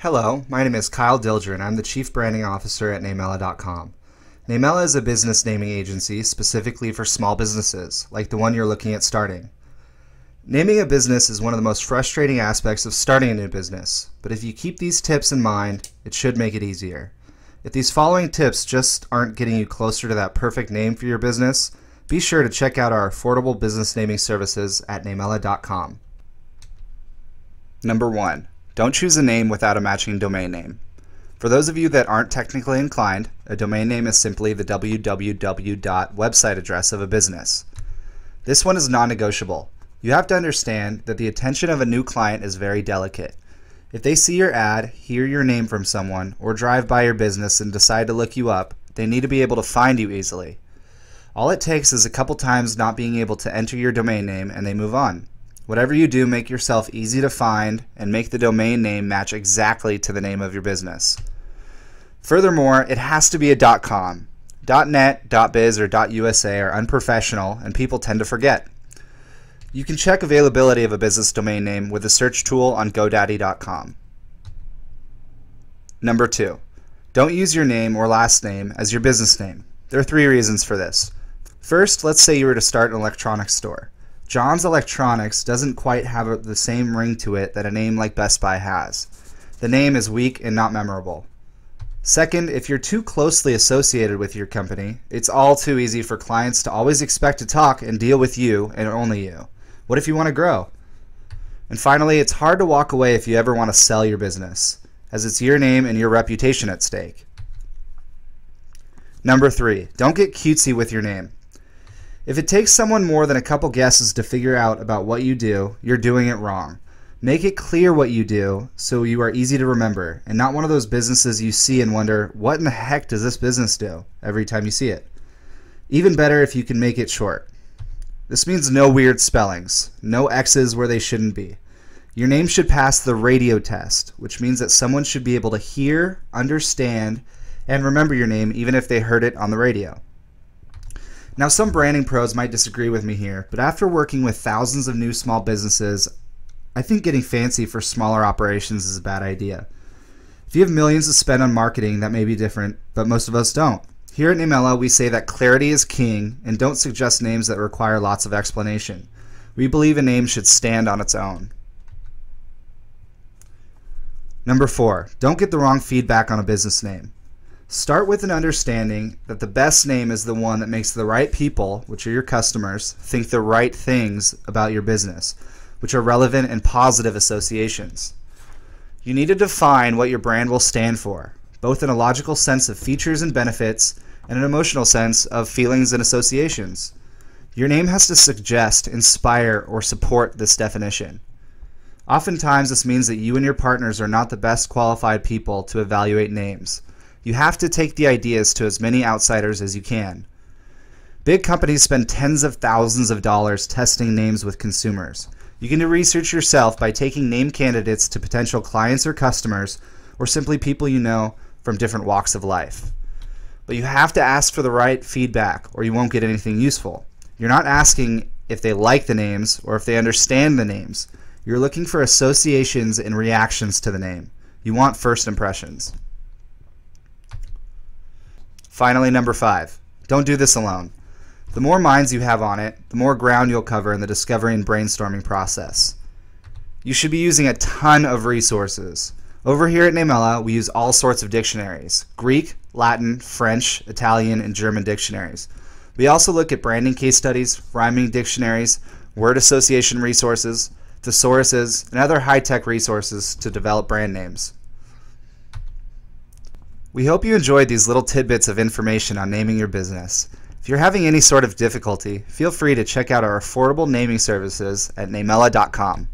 Hello, my name is Kyle Dilger and I'm the Chief Branding Officer at Namella.com. Namella is a business naming agency specifically for small businesses, like the one you're looking at starting. Naming a business is one of the most frustrating aspects of starting a new business, but if you keep these tips in mind, it should make it easier. If these following tips just aren't getting you closer to that perfect name for your business, be sure to check out our affordable business naming services at Namella.com. Number 1. Don't choose a name without a matching domain name. For those of you that aren't technically inclined, a domain name is simply the www website address of a business. This one is non-negotiable. You have to understand that the attention of a new client is very delicate. If they see your ad, hear your name from someone, or drive by your business and decide to look you up, they need to be able to find you easily. All it takes is a couple times not being able to enter your domain name and they move on. Whatever you do, make yourself easy to find and make the domain name match exactly to the name of your business. Furthermore, it has to be a .com. .net, .biz, or .usa are unprofessional and people tend to forget. You can check availability of a business domain name with the search tool on GoDaddy.com. Number 2. Don't use your name or last name as your business name. There are 3 reasons for this. First, let's say you were to start an electronics store. John's Electronics doesn't quite have the same ring to it that a name like Best Buy has. The name is weak and not memorable. Second, if you're too closely associated with your company, it's all too easy for clients to always expect to talk and deal with you and only you. What if you want to grow? And finally, it's hard to walk away if you ever want to sell your business, as it's your name and your reputation at stake. Number 3, don't get cutesy with your name. If it takes someone more than a couple guesses to figure out about what you do, you're doing it wrong. Make it clear what you do so you are easy to remember and not one of those businesses you see and wonder, what in the heck does this business do every time you see it? Even better if you can make it short. This means no weird spellings, no X's where they shouldn't be. Your name should pass the radio test, which means that someone should be able to hear, understand, and remember your name even if they heard it on the radio. Now, some branding pros might disagree with me here, but after working with thousands of new small businesses, I think getting fancy for smaller operations is a bad idea. If you have millions to spend on marketing, that may be different, but most of us don't. Here at Namella, we say that clarity is king and don't suggest names that require lots of explanation. We believe a name should stand on its own. Number 4, don't get the wrong feedback on a business name. Start with an understanding that the best name is the one that makes the right people, which are your customers, think the right things about your business, which are relevant and positive associations. You need to define what your brand will stand for, both in a logical sense of features and benefits and an emotional sense of feelings and associations. Your name has to suggest, inspire, or support this definition. Oftentimes, this means that you and your partners are not the best qualified people to evaluate names. You have to take the ideas to as many outsiders as you can. Big companies spend tens of thousands of dollars testing names with consumers. You can do research yourself by taking name candidates to potential clients or customers, or simply people you know from different walks of life. But you have to ask for the right feedback or you won't get anything useful. You're not asking if they like the names or if they understand the names. You're looking for associations and reactions to the name. You want first impressions. Finally, number 5, don't do this alone. The more minds you have on it, the more ground you'll cover in the discovery and brainstorming process. You should be using a ton of resources. Over here at Namella, we use all sorts of dictionaries: Greek, Latin, French, Italian, and German dictionaries. We also look at branding case studies, rhyming dictionaries, word association resources, thesauruses, and other high-tech resources to develop brand names. We hope you enjoyed these little tidbits of information on naming your business. If you're having any sort of difficulty, feel free to check out our affordable naming services at Namella.com.